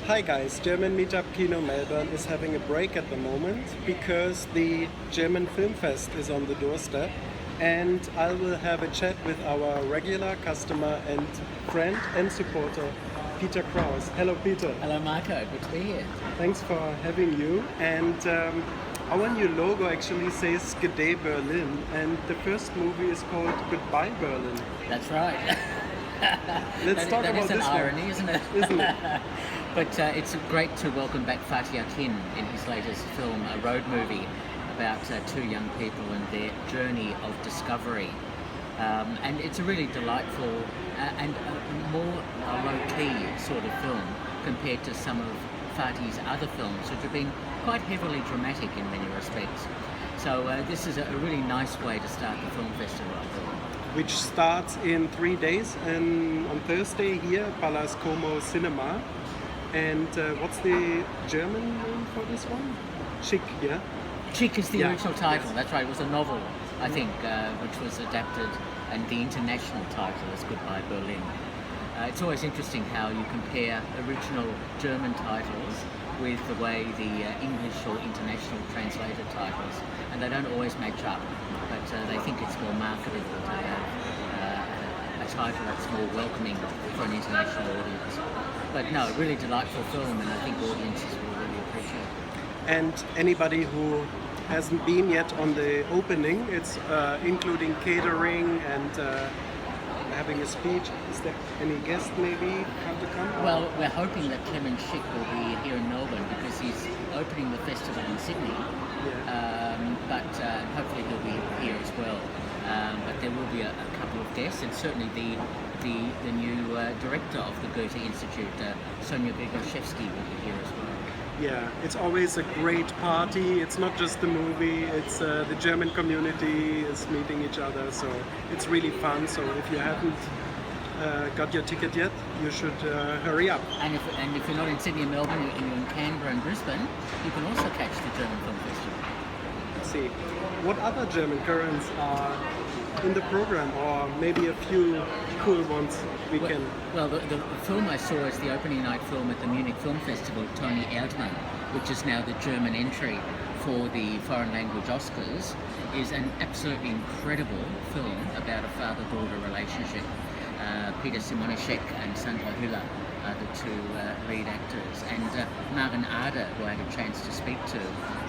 Hi guys, German Meetup Kino Melbourne is having a break at the moment because the German Film Fest is on the doorstep, and I will have a chat with our regular customer and friend and supporter, Peter Krausz. Hello Peter. Hello Marko, good to be here. Thanks for having you. And our new logo actually says G'day Berlin, and the first movie is called Goodbye Berlin. That's right. Let's talk about that is an this irony, one. isn't it? Isn't it? But it's great to welcome back Fatih Akin in his latest film, a road movie about two young people and their journey of discovery. And it's a really delightful and more low-key sort of film compared to some of Fatih's other films, which have been quite heavily dramatic in many respects. So this is a really nice way to start the film festival, I thought. Which starts in 3 days and on Thursday here, Palace Como Cinema. And what's the German name for this one? Chic, yeah? Chic is the Yeah. original title, Yes. that's right. It was a novel, I think, which was adapted, and the international title is Goodbye Berlin. It's always interesting how you compare original German titles with the way the English or international translated titles, and they don't always match up, but they think it's more marketable to have a title that's more welcoming for an international audience. But no, really delightful film, and I think audiences will really appreciate it. And anybody who hasn't been yet on the opening, it's including catering and having a speech. Is there any guest maybe come to come? Well, we're hoping that Clement Schick will be here in Melbourne because he's opening the festival in Sydney, but hopefully he'll be here as well. But there will be a couple of guests, and certainly the new director of the Goethe Institute, Sonia Begoshevsky, will be here as well. Yeah, it's always a great party. It's not just the movie, it's the German community is meeting each other, so it's really fun. So if you haven't got your ticket yet, you should hurry up. And if you're not in Sydney and Melbourne, and you're in Canberra and Brisbane, you can also catch the German Film Festival. Let's see. What other German currents are in the program, or maybe a few cool ones we can... Well, the film I saw is the opening night film at the Munich Film Festival, Toni Erdmann, which is now the German entry for the foreign language Oscars, is an absolutely incredible film about a father-daughter relationship. Peter Simonischek and Sandra Hüller are the two lead actors, and Maren Ader, who I had a chance to speak to,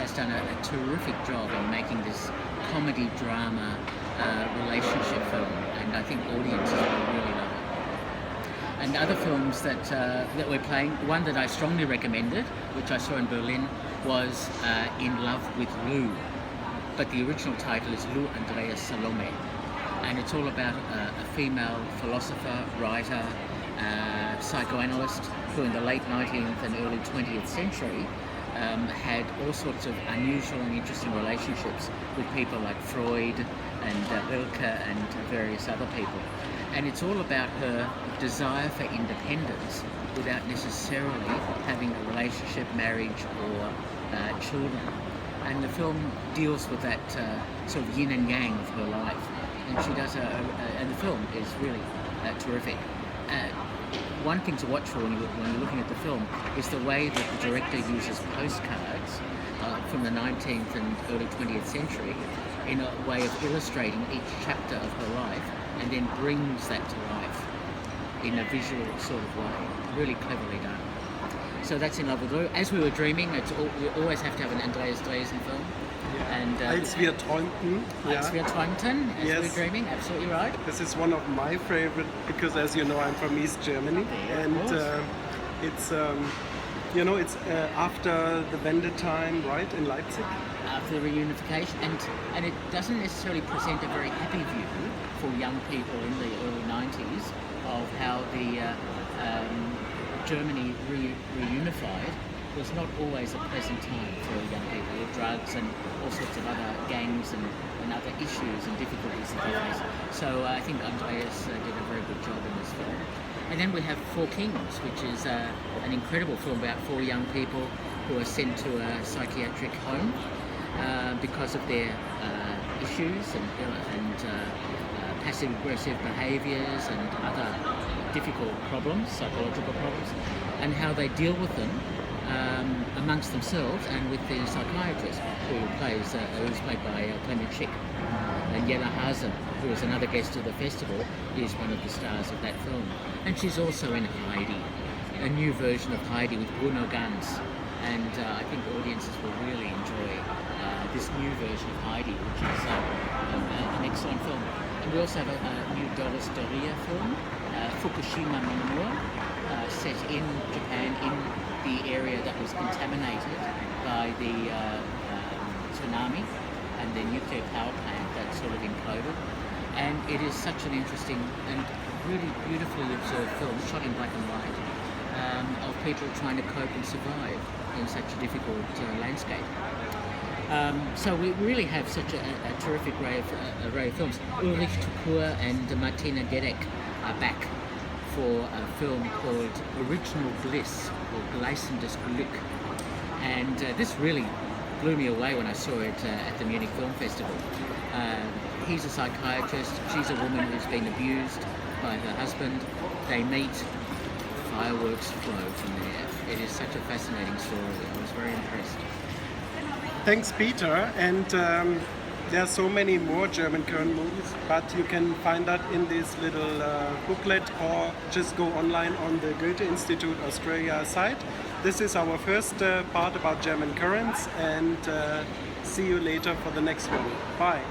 has done a terrific job in making this comedy drama relationship film, and I think audiences will really love it. And other films that we're playing, one that I strongly recommended, which I saw in Berlin, was In Love with Lou, but the original title is Lou Andreas Salome, and it's all about a female philosopher, writer, psychoanalyst who in the late 19th and early 20th century had all sorts of unusual and interesting relationships with people like Freud and Rilke and various other people. And it's all about her desire for independence without necessarily having a relationship, marriage or children. And the film deals with that sort of yin and yang of her life. And she does and the film is really terrific. One thing to watch for when you're looking at the film is the way that the director uses postcards from the 19th and early 20th century in a way of illustrating each chapter of her life, and then brings that to life in a visual sort of way. Really cleverly done. So that's In Love with Lou. As We Were Dreaming, we always have to have an Andreas Dresen film. And Als wir träumten. Als wir träumten, As Yes. We're Dreaming, absolutely right. This is one of my favorite because, as you know, I'm from East Germany, and it's it's after the Wende time, right, in Leipzig. After the reunification, and it doesn't necessarily present a very happy view for young people in the early 90s of how the Germany reunified was not always a pleasant time for young people, with drugs and all sorts of other gangs and other issues and difficulties that they face. So I think Andreas did a very good job in this film. And then we have Four Kings, which is an incredible film about four young people who are sent to a psychiatric home because of their issues and passive-aggressive behaviours and other difficult problems, psychological problems. and how they deal with them amongst themselves and with the psychiatrist who's played by Clement Schick. And Jella Haase, who is another guest of the festival, is one of the stars of that film. And she's also in Heidi, a new version of Heidi with Bruno Ganz. And I think audiences will really enjoy this new version of Heidi, which is an excellent film. And we also have a new Doris Doria film, Fukushima Mononoa, set in Japan, in the area that was contaminated by the tsunami and the nuclear power plant that sort of imploded. And it is such an interesting and really beautifully observed film, shot in black and white, of people trying to cope and survive in such a difficult landscape. So we really have such a terrific array of films. Ulrich Tukur and Martina Gedeck are back for a film called Original Bliss, or Gleisendes Glück. And this really blew me away when I saw it at the Munich Film Festival. He's a psychiatrist, she's a woman who's been abused by her husband. They meet, fireworks flow from there. It is such a fascinating story. I was very impressed. Thanks, Peter. And there are so many more German current movies, but you can find that in this little booklet, or just go online on the Goethe Institute Australia site. This is our first part about German currents, and see you later for the next one. Bye.